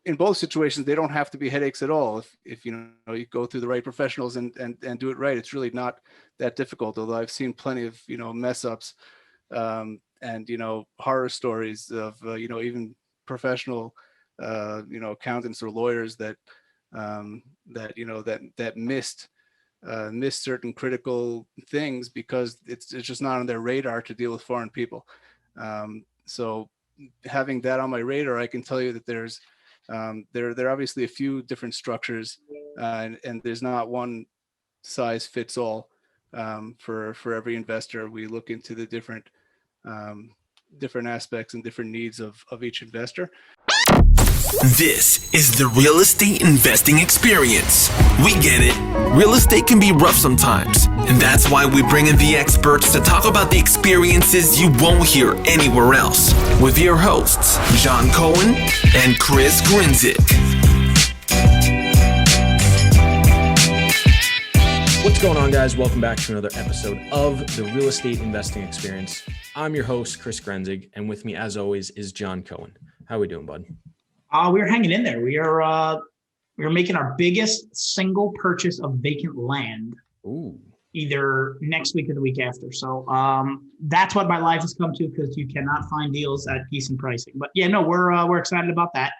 in both situations, they don't have to be headaches at all. If you know, you go through the right professionals and do it right, it's really not that difficult. Although I've seen plenty of, you know, mess ups, and, you know, horror stories of, you know, even professional, you know, accountants or lawyers that, you know, that miss certain critical things because it's just not on their radar to deal with foreign people. So having that on my radar, I can tell you that there are obviously a few different structures, and there's not one size fits all, for every investor. We look into the different aspects and different needs of each investor. This is the real estate investing experience. We get it. Real estate can be rough sometimes, and that's why we bring in the experts to talk about the experiences you won't hear anywhere else with your hosts, John Cohen and Chris Grinzik. What's going on, guys? Welcome back to another episode of the Real Estate Investing Experience. I'm your host, Chris Grinzik, and with me, as always, is John Cohen. How are we doing, bud? We're hanging in there. We're making our biggest single purchase of vacant land. Ooh. Either next week or the week after. So that's what my life has come to, because you cannot find deals at decent pricing. But yeah, no, we're excited about that.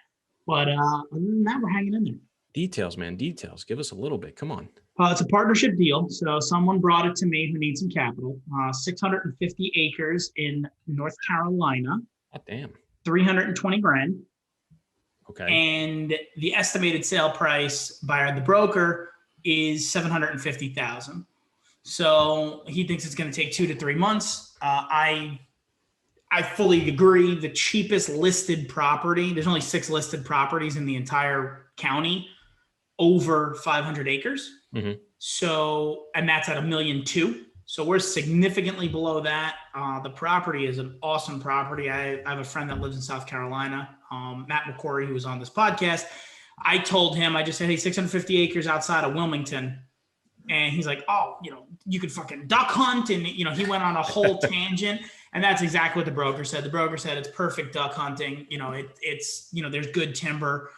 But other than that, we're hanging in there. Details, man. Details. Give us a little bit. Come on. It's a partnership deal. So someone brought it to me who needs some capital. 650 acres in North Carolina. God damn. 320 grand. Okay. And the estimated sale price by the broker is $750,000. So he thinks it's going to take 2 to 3 months. I fully agree. The cheapest listed property, there's only 6 listed properties in the entire county over 500 acres. Mm-hmm. So, and that's at $1.2 million. So we're significantly below that. The property is an awesome property. I have a friend that lives in South Carolina, Matt McCory, who was on this podcast. I told him, I just said, hey, 650 acres outside of Wilmington. And he's like, oh, you know, you could fucking duck hunt. And, you know, he went on a whole tangent. And that's exactly what the broker said. The broker said it's perfect duck hunting. You know, it's, you know, there's good timber.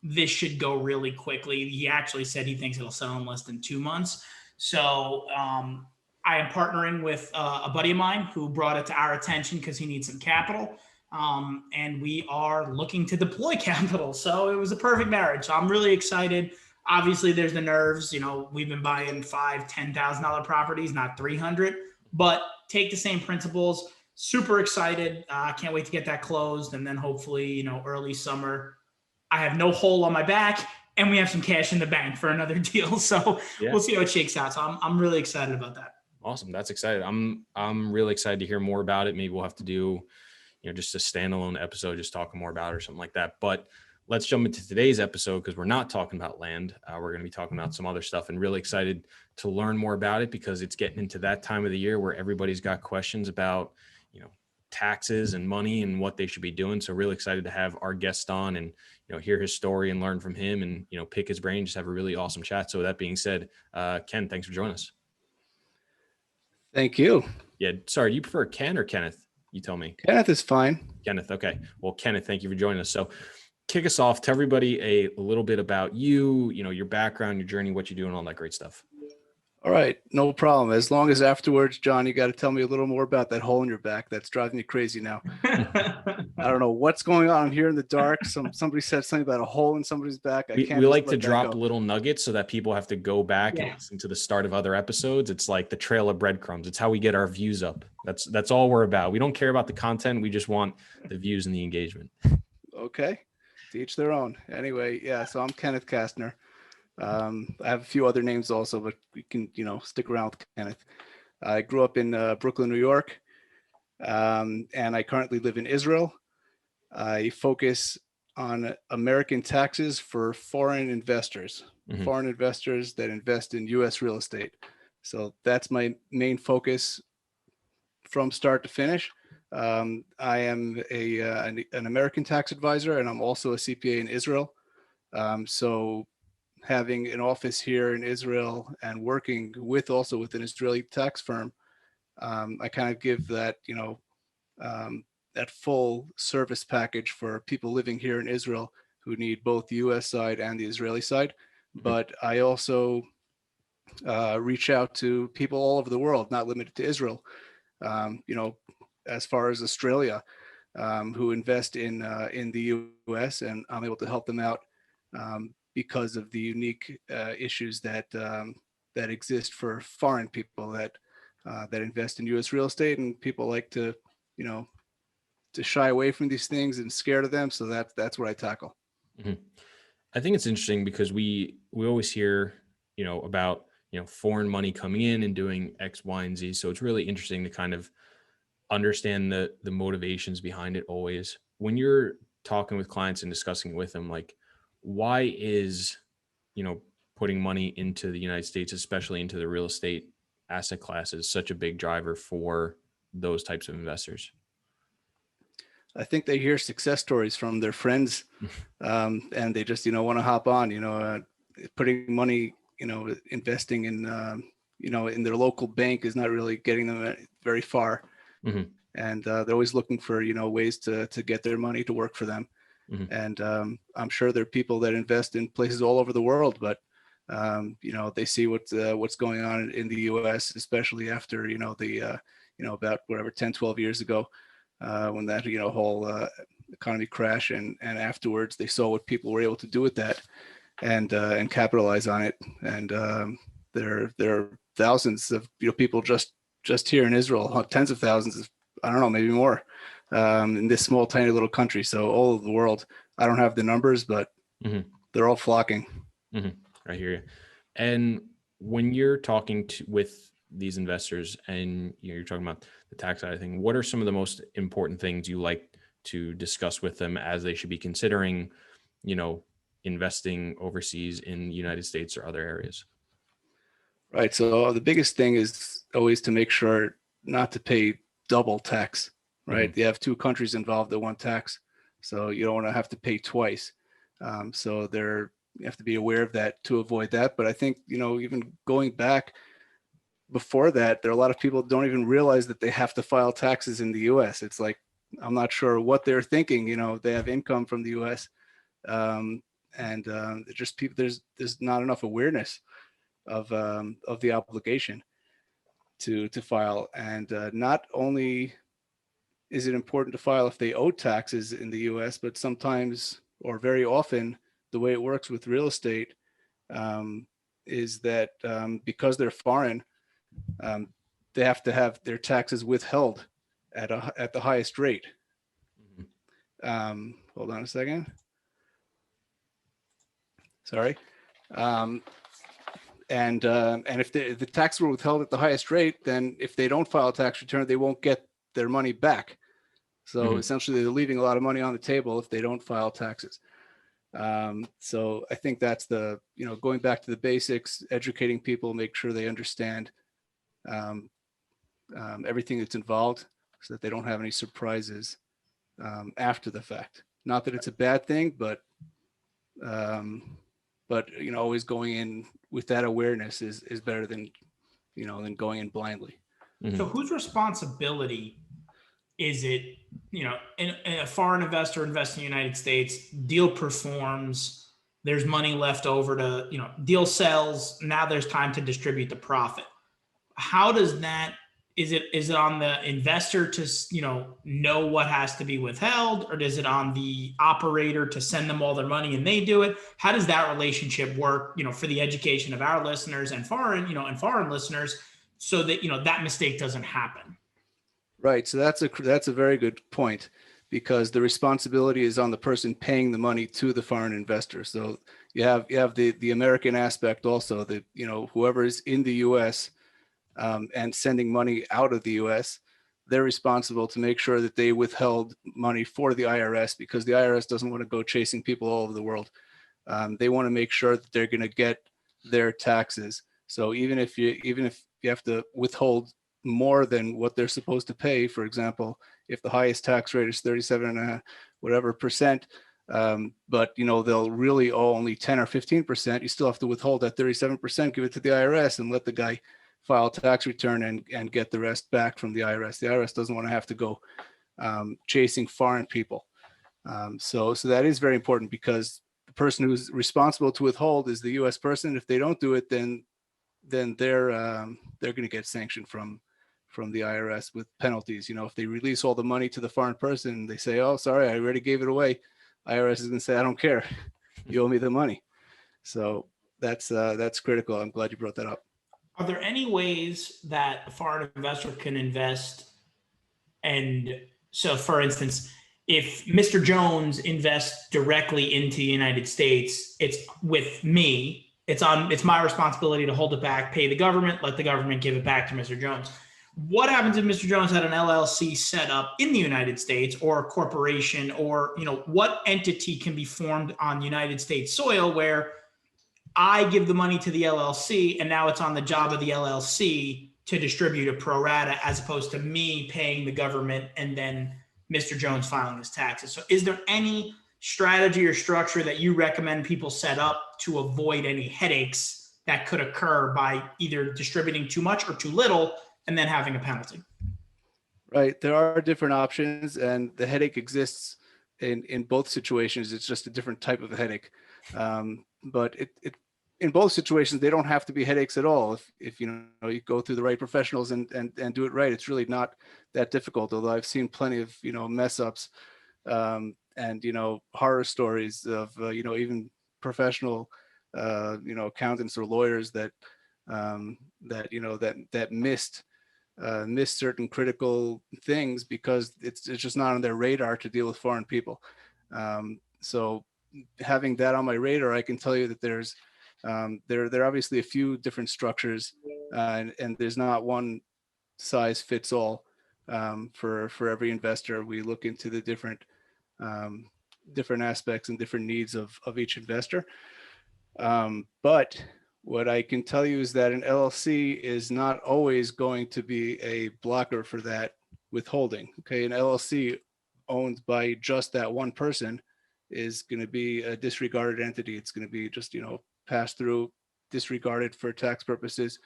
This should go really quickly. He actually said he thinks it'll sell in less than 2 months. So I am partnering with a buddy of mine who brought it to our attention because he needs some capital. And we are looking to deploy capital. So it was a perfect marriage. So I'm really excited. Obviously, there's the nerves. You know, we've been buying $5,000, $10,000 properties, not 300. But take the same principles. Super excited. I can't wait to get that closed. And then hopefully, you know, early summer, I have no hole on my back and we have some cash in the bank for another deal. So We'll see how it shakes out. So I'm really excited about that. Awesome. That's exciting. I'm really excited to hear more about it. Maybe we'll have to do, you know, just a standalone episode, just talking more about it or something like that. But let's jump into today's episode because we're not talking about land. We're going to be talking about some other stuff, and really excited to learn more about it because it's getting into that time of the year where everybody's got questions about, you know, taxes and money and what they should be doing. So really excited to have our guest on and, you know, hear his story and learn from him and, you know, pick his brain, just have a really awesome chat. So with that being said, Ken, thanks for joining us. Thank you. Yeah. Sorry. Do you prefer Ken or Kenneth? You tell me. Kenneth is fine. Kenneth. Okay. Well, Kenneth, thank you for joining us. So kick us off. Tell everybody a little bit about you, you know, your background, your journey, what you do, and all that great stuff. All right. No problem. As long as afterwards, John, you got to tell me a little more about that hole in your back. That's driving me crazy now. I don't know what's going on. I'm here in the dark. Somebody said something about a hole in somebody's back. We like to drop little nuggets so that people have to go back and listen to the start of other episodes. It's like the trail of breadcrumbs. It's how we get our views up. That's all we're about. We don't care about the content. We just want the views and the engagement. Okay. To each their own. Anyway, yeah. So I'm Kenneth Kastner. I have a few other names also, but we can, you know, stick around with Kenneth. I grew up in Brooklyn, New York, and I currently live in Israel. I focus on American taxes for foreign investors, foreign investors that invest in U.S. real estate. So that's my main focus from start to finish. I am an American tax advisor, and I'm also a CPA in Israel. So having an office here in Israel and working with an Israeli tax firm, I kind of give that, you know, that full service package for people living here in Israel who need both the U.S. side and the Israeli side. Mhm. But I also reach out to people all over the world, not limited to Israel. As far as Australia, who invest in the U.S., and I'm able to help them out because of the unique issues that exist for foreign people that invest in U.S. real estate, and people like to to shy away from these things and scared of them. So that's what I tackle. Mhm. I think it's interesting because we always hear, about, foreign money coming in and doing X, Y, and Z. So it's really interesting to kind of understand the motivations behind it always. When you're talking with clients and discussing with them, like, why is, putting money into the United States, especially into the real estate asset classes, such a big driver for those types of investors? I think they hear success stories from their friends, and they just want to hop on. Putting money, investing in in their local bank is not really getting them very far, Mhm. and they're always looking for ways to get their money to work for them. Mhm. And I'm sure there are people that invest in places all over the world, but they see what's going on in the U.S., especially after the about whatever 10, 12 years ago, when that whole economy crash, and afterwards they saw what people were able to do with that, and capitalize on it. And there are thousands of people just here in Israel, tens of thousands of, I don't know, maybe more, in this small tiny little country. So all over the world, I don't have the numbers, but Mhm. they're all flocking. Mhm. I hear you. And when you're talking with these investors and you're talking about the tax side of thing, what are some of the most important things you like to discuss with them as they should be considering, you know, investing overseas in the United States or other areas? Right. So the biggest thing is always to make sure not to pay double tax, right? Mhm. You have two countries involved at one tax, so you don't want to have to pay twice. So you have to be aware of that to avoid that. But I think, even going back before that, there are a lot of people who don't even realize that they have to file taxes in the US. It's like, I'm not sure what they're thinking. They have income from the US. And just people, there's not enough awareness of the obligation to file. And not only is it important to file if they owe taxes in the U.S., but sometimes, or very often, the way it works with real estate is that because they're foreign, um, they have to have their taxes withheld at the highest rate. Mhm. Hold on a second. Sorry. Um, and if the taxes were withheld at the highest rate, then if they don't file a tax return, they won't get their money back. So Mhm. essentially, they're leaving a lot of money on the table if they don't file taxes. So I think that's going back to the basics, educating people, make sure they understand um, everything that's involved, so that they don't have any surprises after the fact. Not that it's a bad thing, um, but always going in with that awareness is better than going in blindly. Mhm. So whose responsibility is it, in a foreign investor invests in the United States, deal performs, there's money left over to, deal sells, now there's time to distribute the profit. How does that, is it on the investor to, know what has to be withheld, or is it on the operator to send them all their money and they do it? How does that relationship work, for the education of our listeners and foreign listeners, so that, that mistake doesn't happen? Right. So that's a very good point, because the responsibility is on the person paying the money to the foreign investor. So you have the American aspect also, that whoever is in the U.S. And sending money out of the U.S., they're responsible to make sure that they withheld money for the IRS, because the IRS doesn't want to go chasing people all over the world. They want to make sure that they're going to get their taxes. So even if you have to withhold more than what they're supposed to pay, for example, if the highest tax rate is 37 and a whatever percent, but they'll really owe only 10 or 15%, you still have to withhold that 37%, give it to the IRS, and let the guy file a tax return and get the rest back from the IRS. The IRS doesn't want to have to go chasing foreign people. So that is very important, because the person who's responsible to withhold is the U.S. person. If they don't do it, then they're going to get sanctioned from the IRS with penalties. If they release all the money to the foreign person, they say, "Oh, sorry, I already gave it away." IRS is going to say, "I don't care. You owe me the money." So that's critical. I'm glad you brought that up. Are there any ways that a foreign investor can invest? And so, for instance, if Mr. Jones invests directly into the United States, it's with me. It's my responsibility to hold it back, pay the government, let the government give it back to Mr. Jones. What happens if Mr. Jones had an LLC set up in the United States, or a corporation, or what entity can be formed on United States soil where I give the money to the LLC, and now it's on the job of the LLC to distribute a pro rata, as opposed to me paying the government and then Mr. Jones filing his taxes? So is there any strategy or structure that you recommend people set up to avoid any headaches that could occur by either distributing too much or too little and then having a penalty? Right. There are different options, and the headache exists in both situations. It's just a different type of a headache. But in both situations, they don't have to be headaches at all. If you go through the right professionals and do it right, it's really not that difficult. Although I've seen plenty of mess ups, and horror stories of even professional accountants or lawyers that missed certain critical things because it's just not on their radar to deal with foreign people. So having that on my radar, I can tell you that there are obviously a few different structures, and there's not one size fits all for every investor. We look into the different aspects and different needs of each investor. But what I can tell you is that an LLC is not always going to be a blocker for that withholding. Okay, an LLC owned by just that one person is going to be a disregarded entity. It's going to be just passed through, disregarded for tax purposes.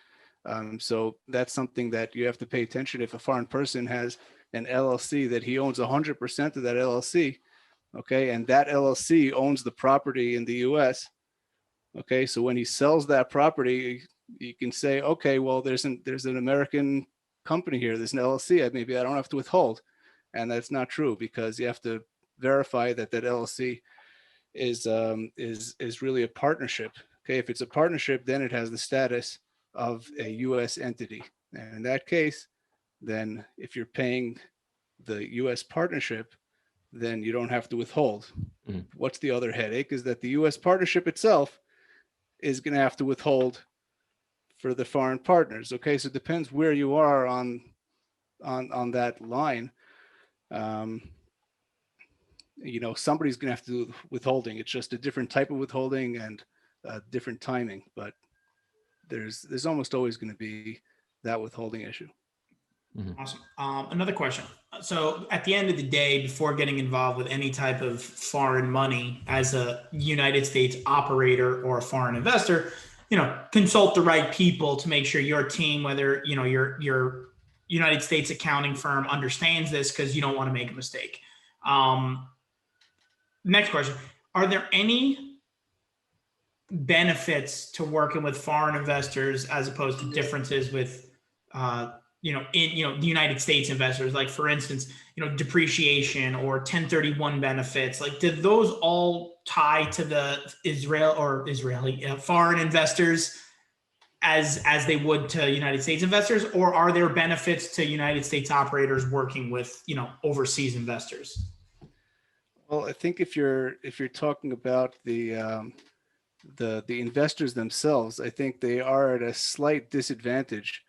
So that's something that you have to pay attention. If a foreign person has an LLC that he owns 100% of that LLC, okay, and that LLC owns the property in the U.S. Okay, so when he sells that property, you can say, okay, well, there's an American company here, there's an LLC, maybe I don't have to withhold, and that's not true, because you have to verify that LLC is really a partnership. Okay, if it's a partnership, then it has the status of a U.S. entity, and in that case, then if you're paying the U.S. partnership, then you don't have to withhold. Mhm. What's the other headache is that the U.S. partnership itself is going to have to withhold for the foreign partners. Okay, so it depends where you are on that line. Somebody's going to have to do withholding. It's just a different type of withholding and different timing, but there's almost always going to be that withholding issue. Awesome. Another question. So at the end of the day, before getting involved with any type of foreign money as a United States operator or a foreign investor, consult the right people to make sure your team, whether, your United States accounting firm understands this, because you don't want to make a mistake. Next question. Are there any benefits to working with foreign investors as opposed to differences with, the United States investors? Like, for instance, depreciation or 1031 benefits. Like, did those all tie to the Israeli foreign investors as they would to United States investors, or are there benefits to United States operators working with overseas investors? Well, I think if you're talking about the investors themselves, I think they are at a slight disadvantage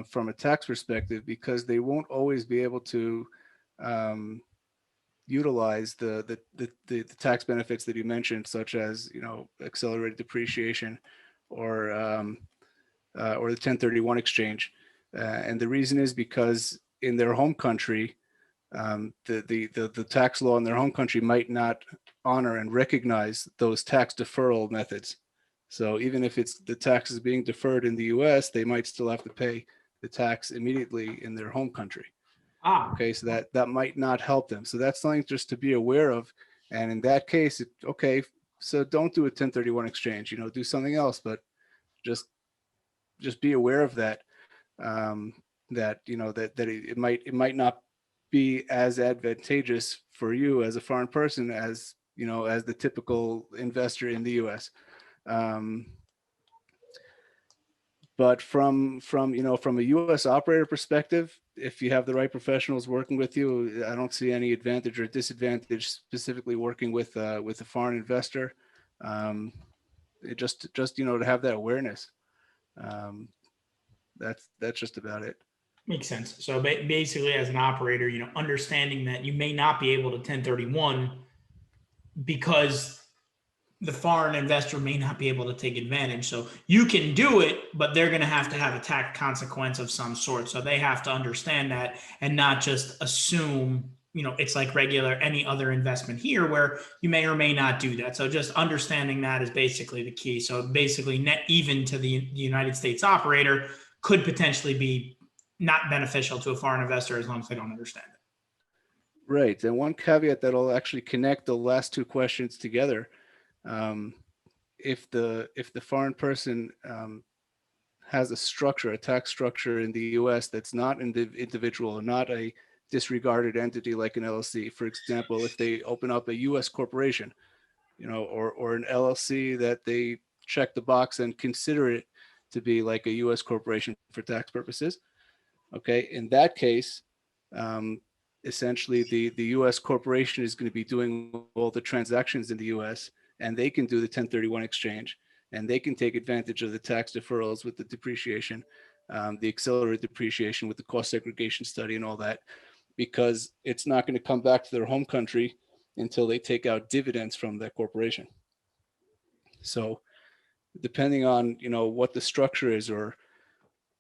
from a tax perspective, because they won't always be able to utilize the tax benefits that you mentioned, such as accelerated depreciation or the 1031 exchange. And the reason is because in their home country, the tax law in their home country might not honor and recognize those tax deferral methods. So even if the tax is being deferred in the U.S., they might still have to pay the tax immediately in their home country. Okay, so that might not help them. So that's something just to be aware of. And in that case, okay, so don't do a 1031 exchange. Do something else, but just be aware of that. Um, that it might not be as advantageous for you as a foreign person as as the typical investor in the U.S. Um, but from a U.S. operator perspective, if you have the right professionals working with you, I don't see any advantage or disadvantage specifically working with a foreign investor. Um, it just to have that awareness. Um, that's just about it. Makes sense. So basically, as an operator, understanding that you may not be able to 1031 because the foreign investor may not be able to take advantage. So you can do it, but they're going to have a tax consequence of some sort. So they have to understand that and not just assume, it's like regular any other investment here where you may or may not do that. So just understanding that is basically the key. So basically net even to the United States operator could potentially be not beneficial to a foreign investor as long as they don't understand it. Right. And one caveat that'll actually connect the last two questions together. Um, if the foreign person has a tax structure in the U.S. that's not individual, not a disregarded entity like an LLC. For example, if they open up a U.S. corporation, or an LLC that they check the box and consider it to be like a U.S. corporation for tax purposes. Okay, in that case, essentially the U.S. corporation is going to be doing all the transactions in the U.S. and they can do the 1031 exchange, and they can take advantage of the tax deferrals with the depreciation, the accelerated depreciation with the cost segregation study and all that, because it's not going to come back to their home country until they take out dividends from that corporation. So depending on what the structure is, or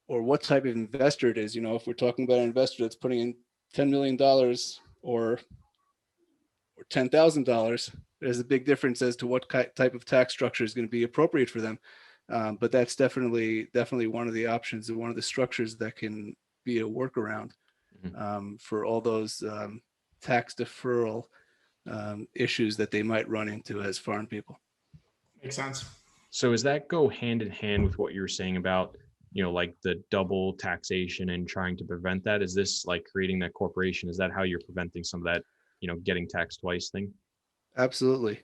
what type of investor it is, if we're talking about an investor that's putting in $10 million or $10,000, there's a big difference as to what type of tax structure is going to be appropriate for them. But that's definitely one of the options and one of the structures that can be a workaround for all those tax deferral issues that they might run into as foreign people. Makes sense. So does that go hand in hand with what you were saying about, like the double taxation and trying to prevent that? Is this like creating that corporation? Is that how you're preventing some of that, getting taxed twice thing? Absolutely.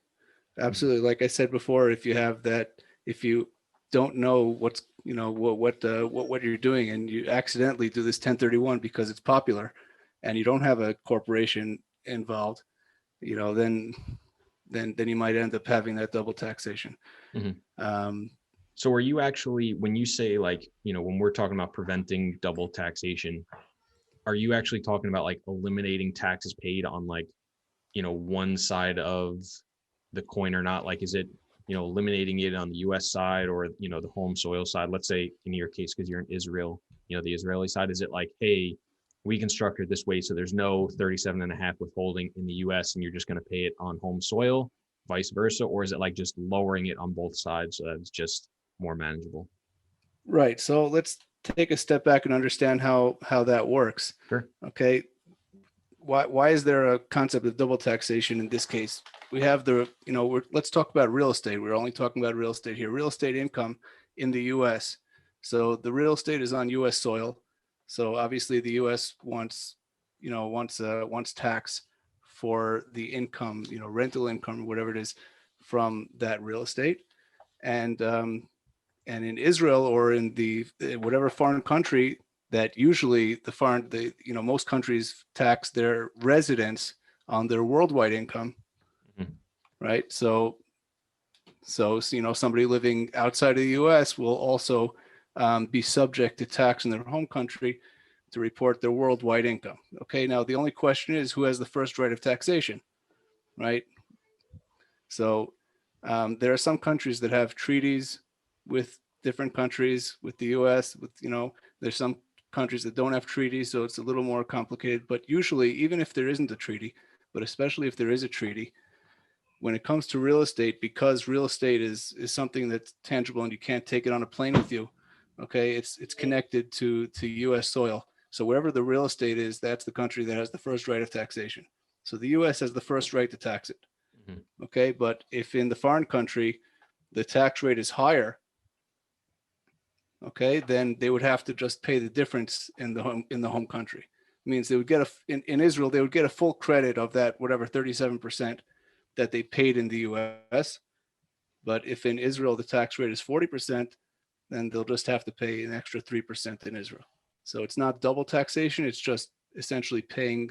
Like I said before, if you don't know what you're doing, and you accidentally do this 1031 because it's popular and you don't have a corporation involved, then you might end up having that double taxation. Mm-hmm. So are you actually, when you say like, when we're talking about preventing double taxation, are you actually talking about like eliminating taxes paid on like, one side of the coin or not? Like, is it, eliminating it on the US side or, the home soil side? Let's say in your case, because you're in Israel, the Israeli side, is it like, hey, we can structure it this way so there's no 37.5 withholding in the US and you're just going to pay it on home soil, vice versa? Or is it like just lowering it on both sides so that it's just more manageable? Right. So let's take a step back and understand how that works. Sure. Okay. Why is there a concept of double taxation in this case? We have let's talk about real estate. We're only talking about real estate here. Real estate income in the U.S. So the real estate is on U.S. soil. So obviously the U.S. wants tax for the income, rental income, whatever it is, from that real estate. And in Israel, or in the whatever foreign country, that usually most countries tax their residents on their worldwide income, right? So somebody living outside of the U.S. will also be subject to tax in their home country to report their worldwide income. Okay, now the only question is who has the first right of taxation, right? So there are some countries that have treaties with different countries, with the U.S. There's some countries that don't have treaties, so it's a little more complicated. But usually, even if there isn't a treaty, but especially if there is a treaty, when it comes to real estate, because real estate is something that's tangible and you can't take it on a plane with you, okay, it's connected to U.S. soil. So wherever the real estate is, that's the country that has the first right of taxation. So the US has the first right to tax it. Mhm. Okay. But if in the foreign country, the tax rate is higher, okay, then they would have to just pay the difference in the home country. It means they would get in Israel, they would get a full credit of that, whatever, 37% that they paid in the US. But if in Israel the tax rate is 40%, then they'll just have to pay an extra 3% in Israel. So it's not double taxation. It's just essentially paying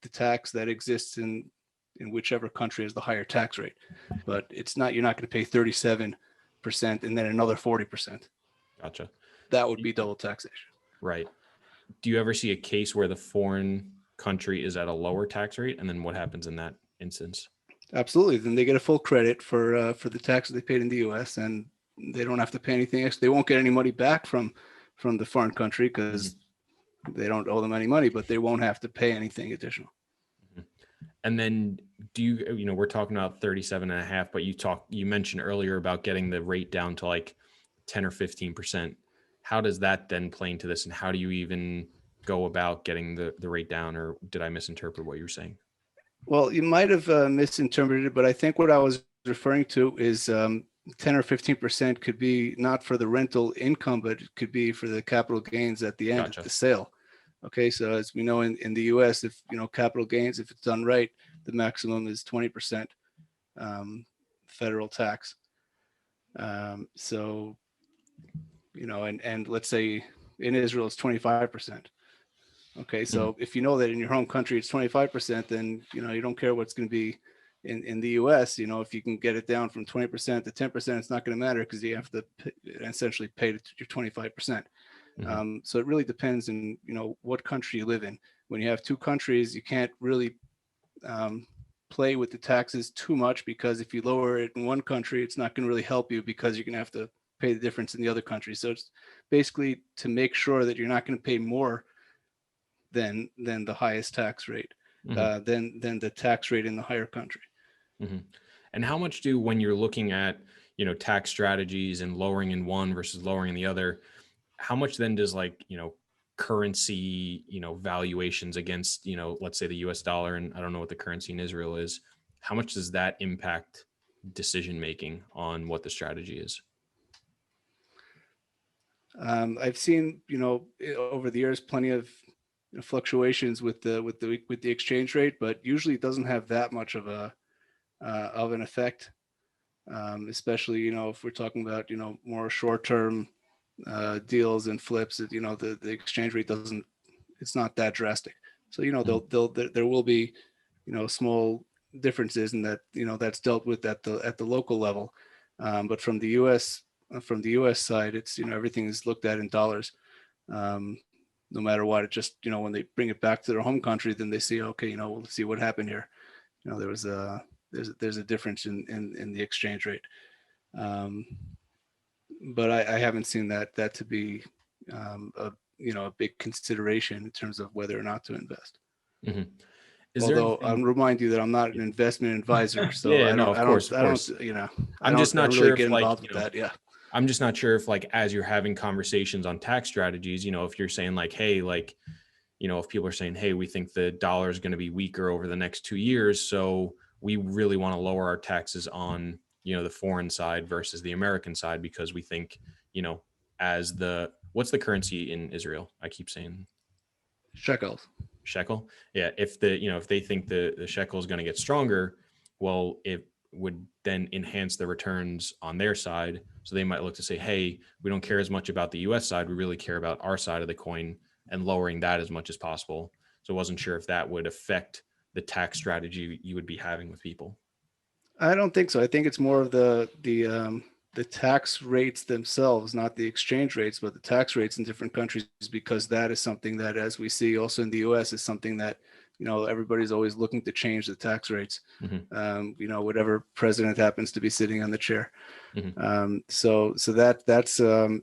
the tax that exists in whichever country has the higher tax rate. But it's not, you're not going to pay 37% and then another 40%. Gotcha. That would be double taxation. Right. Do you ever see a case where the foreign country is at a lower tax rate, and then what happens in that instance? Absolutely. Then they get a full credit for the taxes they paid in the U.S. and they don't have to pay anything else. They won't get any money back from the foreign country because they don't owe them any money, but they won't have to pay anything additional. And then do you, we're talking about 37.5, but you mentioned earlier about getting the rate down to like 10 or 15%. How does that then play into this? And how do you even go about getting the rate down, or did I misinterpret what you were saying? Well, you might have misinterpreted it, but I think what I was referring to is 10 or 15% could be not for the rental income, but it could be for the capital gains at the end Gotcha. of the sale. Okay, so as we know in the U.S., if capital gains, if it's done right, the maximum is 20% federal tax. So and let's say in Israel it's 25%. Okay, so if you know that in your home country it's 25%, then you don't care what's going to be in the U.S. If you can get it down from 20% to 10%, it's not going to matter because you have to essentially pay your 25%. So it really depends on what country you live in. When you have two countries, you can't really play with the taxes too much, because if you lower it in one country, it's not going to really help you because you're going to have to pay the difference in the other country. So it's basically to make sure that you're not going to pay more than the highest tax rate, than the tax rate in the higher country. And how much when you're looking at tax strategies and lowering in one versus lowering in the other, how much then does currency valuations against let's say the US dollar, and I don't know what the currency in Israel is, how much does that impact decision making on what the strategy is? I've seen over the years plenty of fluctuations with the exchange rate, but usually it doesn't have that much of an effect, especially if we're talking about more short-term deals and flips. The exchange rate it's not that drastic. So there will be small differences in that that's dealt with at the local level, but from the U.S. Side, it's everything is looked at in dollars. No matter what, it just when they bring it back to their home country, then they see, okay, we'll see what happened here. There's a difference in the exchange rate, but I haven't seen that to be a big consideration in terms of whether or not to invest. Although I'll remind you that I'm not an investment advisor, so I'm just not sure if get involved with that. Yeah. I'm just not sure if as you're having conversations on tax strategies, if you're saying hey, if people are saying, hey, we think the dollar is going to be weaker over the next 2 years, so we really want to lower our taxes on, the foreign side versus the American side, because we think, what's the currency in Israel? I keep saying shekels. Shekel. Yeah. If they think the shekel is going to get stronger, well, it would then enhance the returns on their side. So they might look to say, hey, we don't care as much about the US side. We really care about our side of the coin and lowering that as much as possible. So I wasn't sure if that would affect the tax strategy you would be having with people. I don't think so. I think it's more of the tax rates themselves, not the exchange rates, but the tax rates in different countries, because that is something that, as we see also in the US, is something that everybody's always looking to change the tax rates. Whatever president happens to be sitting on the chair. So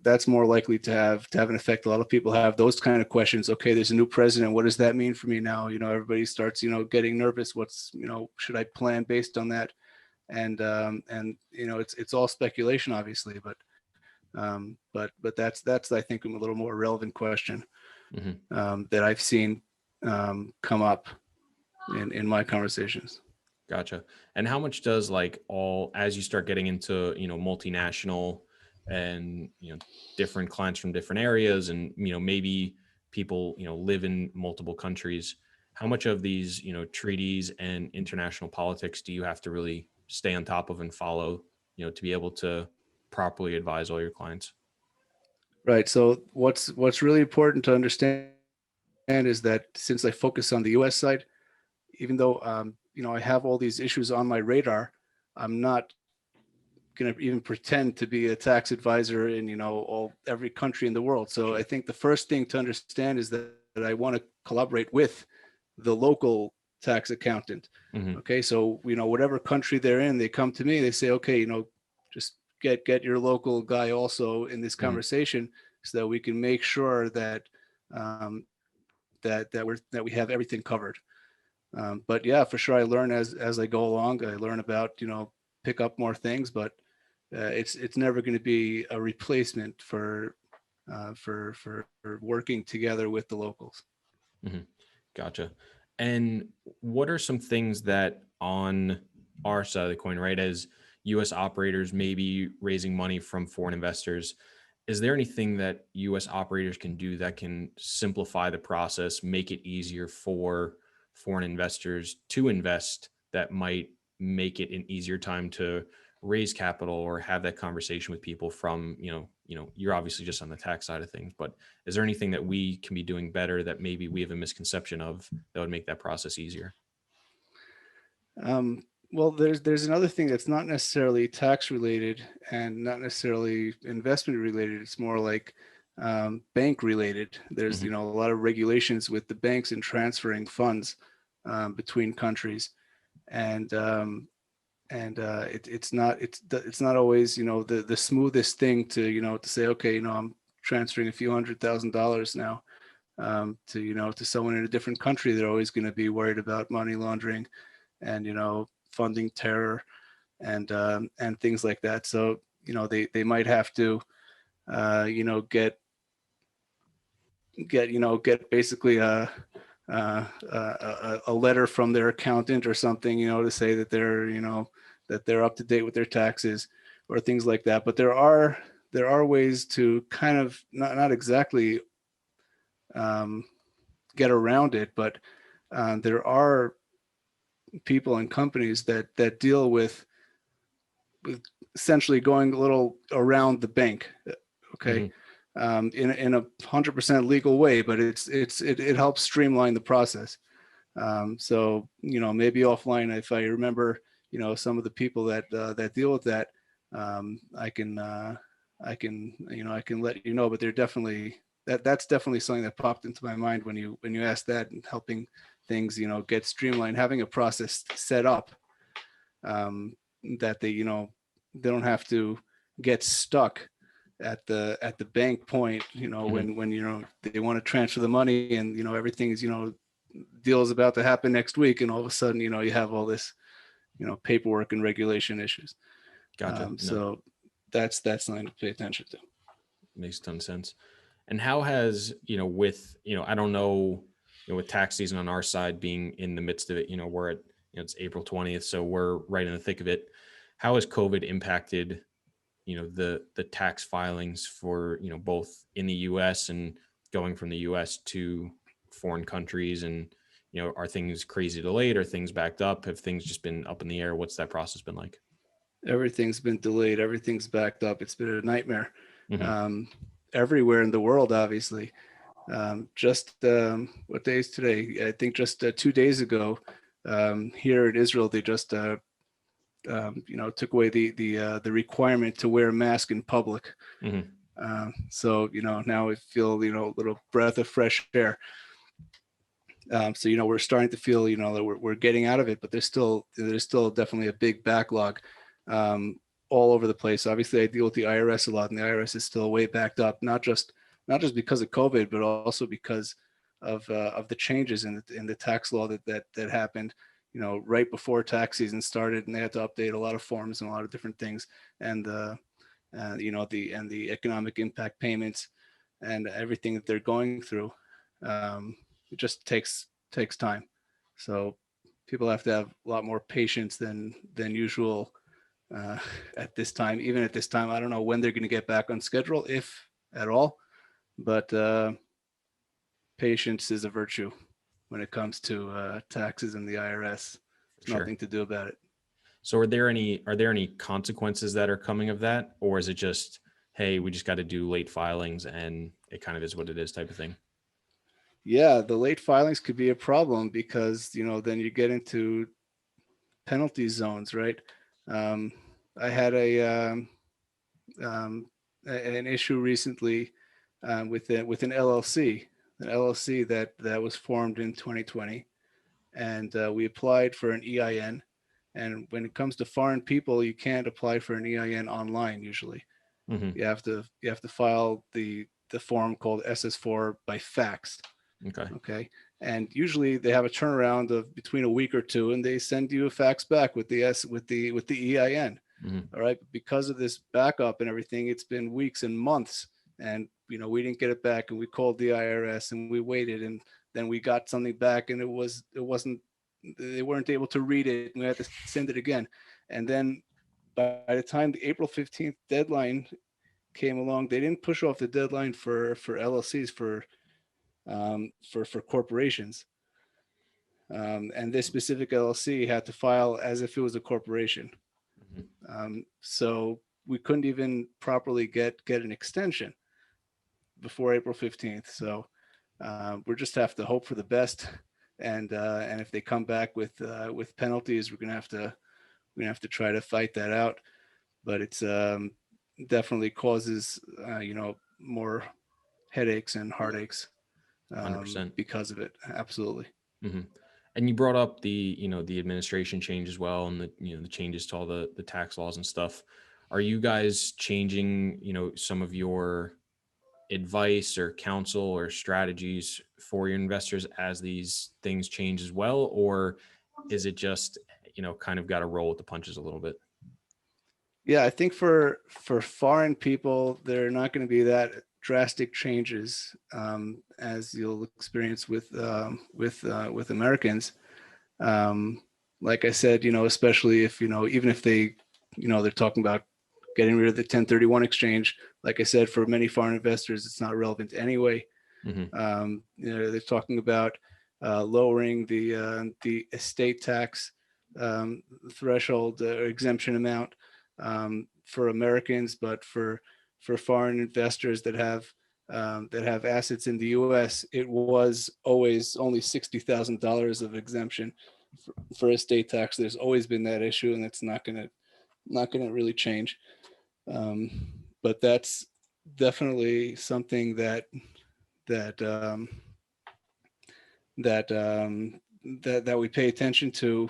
that's more likely to have an effect. A lot of people have those kind of questions. Okay, there's a new president. What does that mean for me now? Everybody starts getting nervous. What's should I plan based on that? And it's all speculation, obviously, but that's I think a little more relevant question. that I've seen come up in my conversations. Gotcha. And how much does like all, as you start getting into, multinational and, different clients from different areas and, maybe people, live in multiple countries, how much of these, treaties and international politics do you have to really stay on top of and follow, to be able to properly advise all your clients? Right. So what's really important to understand is that since I focus on the U.S. side, even though I have all these issues on my radar, I'm not going to even pretend to be a tax advisor in every country in the world. So I think the first thing to understand is that I want to collaborate with the local tax accountant. Okay, so whatever country they're in, they come to me. They say, okay, just get your local guy also in this conversation, so that we can make sure that that we have everything covered. But yeah, for sure, I learn as I go along. I learn about pick up more things, but it's never going to be a replacement for working together with the locals. Gotcha. And what are some things that on our side of the coin, right, as U.S. operators maybe raising money from foreign investors, is there anything that U.S. operators can do that can simplify the process, make it easier for foreign investors to invest, that might make it an easier time to raise capital or have that conversation with people from, you're obviously just on the tax side of things, but is there anything that we can be doing better that maybe we have a misconception of that would make that process easier? Well, there's another thing that's not necessarily tax related and not necessarily investment related. It's more like bank related. There's a lot of regulations with the banks and transferring funds between countries, and it's not always the smoothest thing to to say, okay, I'm transferring a few $100,000 now to someone in a different country. They're always going to be worried about money laundering and funding terror and things like that. So they might have to get basically a letter from their accountant or something, to say that they're up to date with their taxes or things like that. But there are ways to kind of not exactly get around it, but there are people and companies that deal with essentially going a little around the bank. Okay. In a 100% legal way, but it helps streamline the process. So maybe offline, if I remember some of the people that deal with that, I can let you know. But they're definitely that's definitely something that popped into my mind when you asked that, and helping things get streamlined, having a process set up that they don't have to get stuck at the bank point, when they want to transfer the money, and everything is deal is about to happen next week, and all of a sudden you have all this paperwork and regulation issues. Gotcha. So that's something to pay attention to. Makes a ton of sense. And how has, with, I don't know, with tax season on our side being in the midst of it, we're at, it's April 20th, so we're right in the thick of it. How has COVID impacted, the tax filings for, both in the US and going from the US to foreign countries? And, are things crazy delayed? Are things backed up? Have things just been up in the air? What's that process been like? Everything's been delayed. Everything's backed up. It's been a nightmare. Everywhere in the world, obviously. Just what day is today? I think just 2 days ago, here in Israel, they just took away the requirement to wear a mask in public. So now I feel a little breath of fresh air. So we're starting to feel that we're getting out of it, but there's still definitely a big backlog all over the place. Obviously, I deal with the IRS a lot, and the IRS is still way backed up, not just because of COVID, but also because of the changes in the tax law that happened, right before tax season started, and they had to update a lot of forms and a lot of different things, and the economic impact payments and everything that they're going through. It just takes time. So people have to have a lot more patience than usual uh, at this time. Even at this time, I don't know when they're going to get back on schedule, if at all. But patience is a virtue when it comes to taxes and the IRS. There's Sure. nothing to do about it. So are there any consequences that are coming of that, or is it just, hey, we just got to do late filings and it kind of is what it is type of thing? Yeah, the late filings could be a problem because then you get into penalty zones, right? Um, I had um, an issue recently with an LLC that was formed in 2020, and we applied for an EIN. And when it comes to foreign people, you can't apply for an EIN online usually. Mm-hmm. You have to file the form called SS4 by fax. Okay. Okay. And usually they have a turnaround of between a week or two, and they send you a fax back with the EIN. Mm-hmm. All right. But because of this backup and everything, it's been weeks and months. And we didn't get it back, and we called the IRS and we waited, and then we got something back, and it wasn't they weren't able to read it, and we had to send it again. And then by the time the April 15th deadline came along, they didn't push off the deadline for LLCs for corporations. And this specific LLC had to file as if it was a corporation. So we couldn't even properly get an extension before April 15th. So we just have to hope for the best. And if they come back with penalties, we're gonna have to try to fight that out. But it's definitely causes more headaches and heartaches 100%. because of it. Absolutely. Mm-hmm. And you brought up the administration change as well, and the changes to all the tax laws and stuff. Are you guys changing, some of your advice or counsel or strategies for your investors as these things change as well? Or is it just, kind of got to roll with the punches a little bit? Yeah, I think for foreign people, there are not going to be that drastic changes as you'll experience with Americans. Like I said, especially if even if they, they're talking about getting rid of the 1031 exchange. Like I said, for many foreign investors, it's not relevant anyway. Mm-hmm. They're talking about lowering the estate tax threshold or exemption amount for Americans, but for foreign investors that have assets in the U.S., it was always only $60,000 of exemption for estate tax. There's always been that issue, and it's not gonna really change. But that's definitely something that that we pay attention to,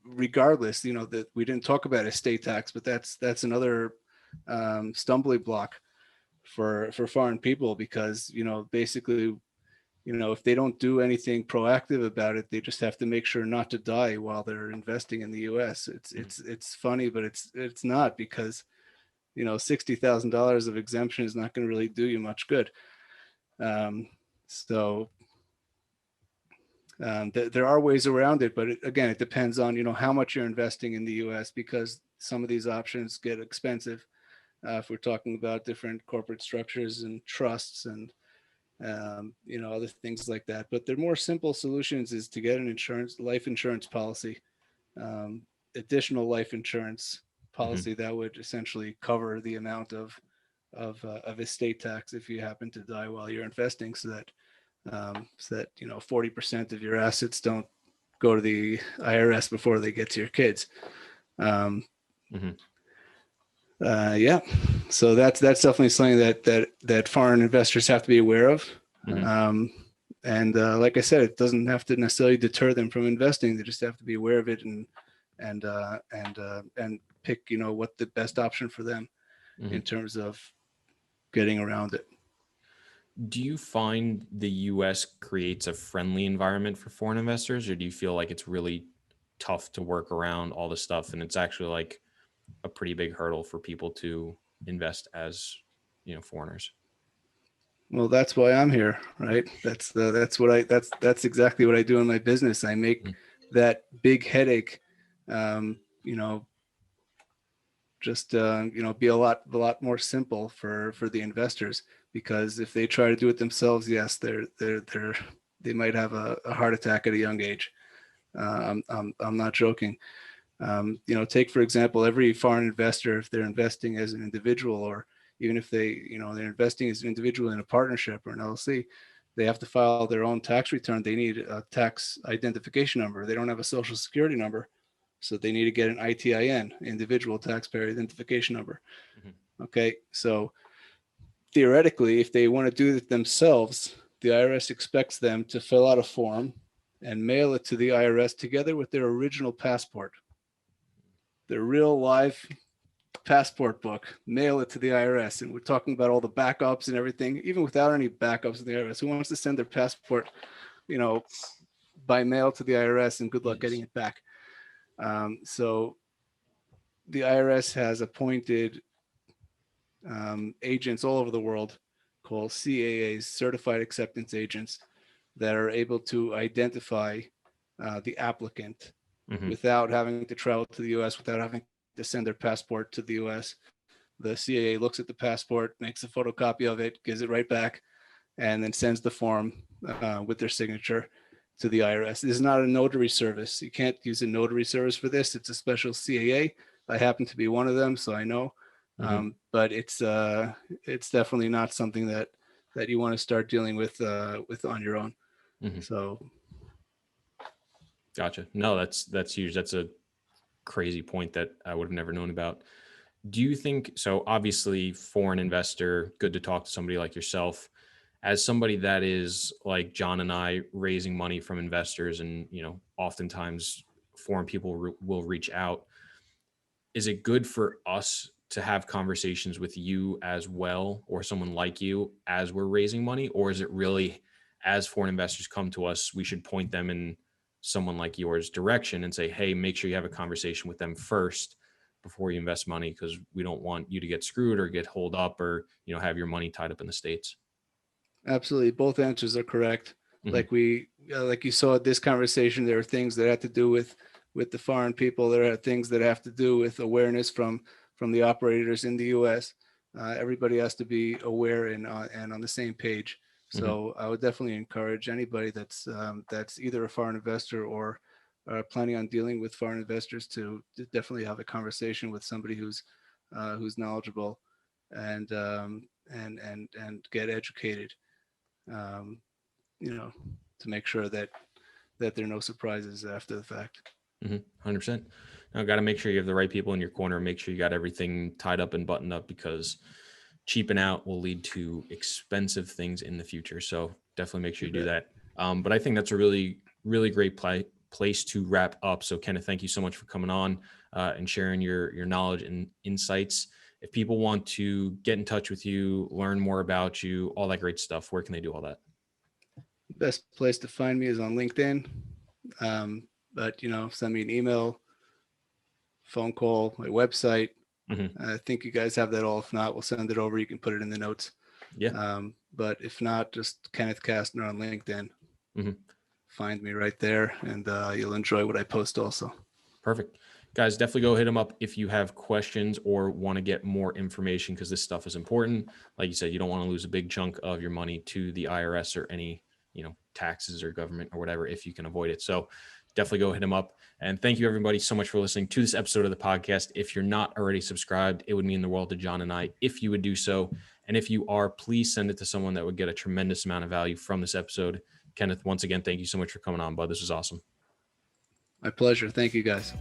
regardless. That we didn't talk about estate tax, but that's another stumbling block for foreign people, because basically, if they don't do anything proactive about it, they just have to make sure not to die while they're investing in the U.S. It's funny, but it's not, because $60,000 of exemption is not going to really do you much good. So there are ways around it, but again, it depends on how much you're investing in the U.S., because some of these options get expensive if we're talking about different corporate structures and trusts and other things like that. But they're more simple solutions is to get an life insurance policy, additional life insurance policy that would essentially cover the amount of estate tax if you happen to die while you're investing, so that 40% of your assets don't go to the IRS before they get to your kids. Yeah, so that's definitely something that foreign investors have to be aware of. And like I said, it doesn't have to necessarily deter them from investing. They just have to be aware of it and pick what the best option for them in terms of getting around it. Do you find the U.S. creates a friendly environment for foreign investors, or do you feel like it's really tough to work around all this stuff, and it's actually like a pretty big hurdle for people to invest as foreigners? Well, that's why I'm here, right? That's exactly what I do in my business. I make that big headache, you know, just be a lot more simple for the investors, because if they try to do it themselves, yes, they might have a heart attack at a young age. I'm not joking. Take for example, every foreign investor, if they're investing as an individual, or even if they're investing as an individual in a partnership or an LLC, they have to file their own tax return. They need a tax identification number. They don't have a social security number, so they need to get an ITIN, individual taxpayer identification number. Okay, so theoretically, if they want to do it themselves, the IRS expects them to fill out a form and mail it to the IRS together with their original passport, their real live passport book. Mail it to the IRS. And we're talking about all the backups and everything, even without any backups in the IRS. Who wants to send their passport, by mail to the IRS, and good luck getting it back? So the IRS has appointed agents all over the world called CAAs, Certified Acceptance Agents, that are able to identify the applicant without having to travel to the US, without having to send their passport to the US. The CAA looks at the passport, makes a photocopy of it, gives it right back, and then sends the form with their signature to the IRS. This is not a notary service. You can't use a notary service for this. It's a special CAA. I happen to be one of them, so I know. But it's definitely not something that you want to start dealing with on your own. So, gotcha. No, that's huge. That's a crazy point that I would have never known about. Do you think so? Obviously, foreign investor, good to talk to somebody like yourself. As somebody that is like John and I, raising money from investors, and oftentimes foreign people will reach out. Is it good for us to have conversations with you as well, or someone like you, as we're raising money? Or is it really, as foreign investors come to us, we should point them in someone like yours direction and say, hey, make sure you have a conversation with them first before you invest money, because we don't want you to get screwed or get holed up, or have your money tied up in the States? Absolutely, both answers are correct. Like you saw at this conversation, there are things that have to do with the foreign people. There are things that have to do with awareness from the operators in the U.S. Everybody has to be aware and on the same page. So I would definitely encourage anybody that's either a foreign investor or planning on dealing with foreign investors to definitely have a conversation with somebody who's knowledgeable and get educated. To make sure that there are no surprises after the fact. 100%. Now, got to make sure you have the right people in your corner. Make sure you got everything tied up and buttoned up, because cheaping out will lead to expensive things in the future. So definitely make sure you do that. But I think that's a really, really great place to wrap up. So Kenneth, thank you so much for coming on and sharing your knowledge and insights. If people want to get in touch with you, learn more about you, all that great stuff, where can they do all that? Best place to find me is on LinkedIn. But send me an email, phone call, my website. I think you guys have that all. If not, we'll send it over. You can put it in the notes. Yeah. But if not, just Kenneth Kastner on LinkedIn. Find me right there, and you'll enjoy what I post also. Perfect. Guys, definitely go hit him up if you have questions or want to get more information, because this stuff is important. Like you said, you don't want to lose a big chunk of your money to the IRS or any, taxes or government or whatever, if you can avoid it. So definitely go hit him up. And thank you, everybody, so much for listening to this episode of the podcast. If you're not already subscribed, it would mean the world to John and I if you would do so. And if you are, please send it to someone that would get a tremendous amount of value from this episode. Kenneth, once again, thank you so much for coming on, bud. This was awesome. My pleasure. Thank you, guys.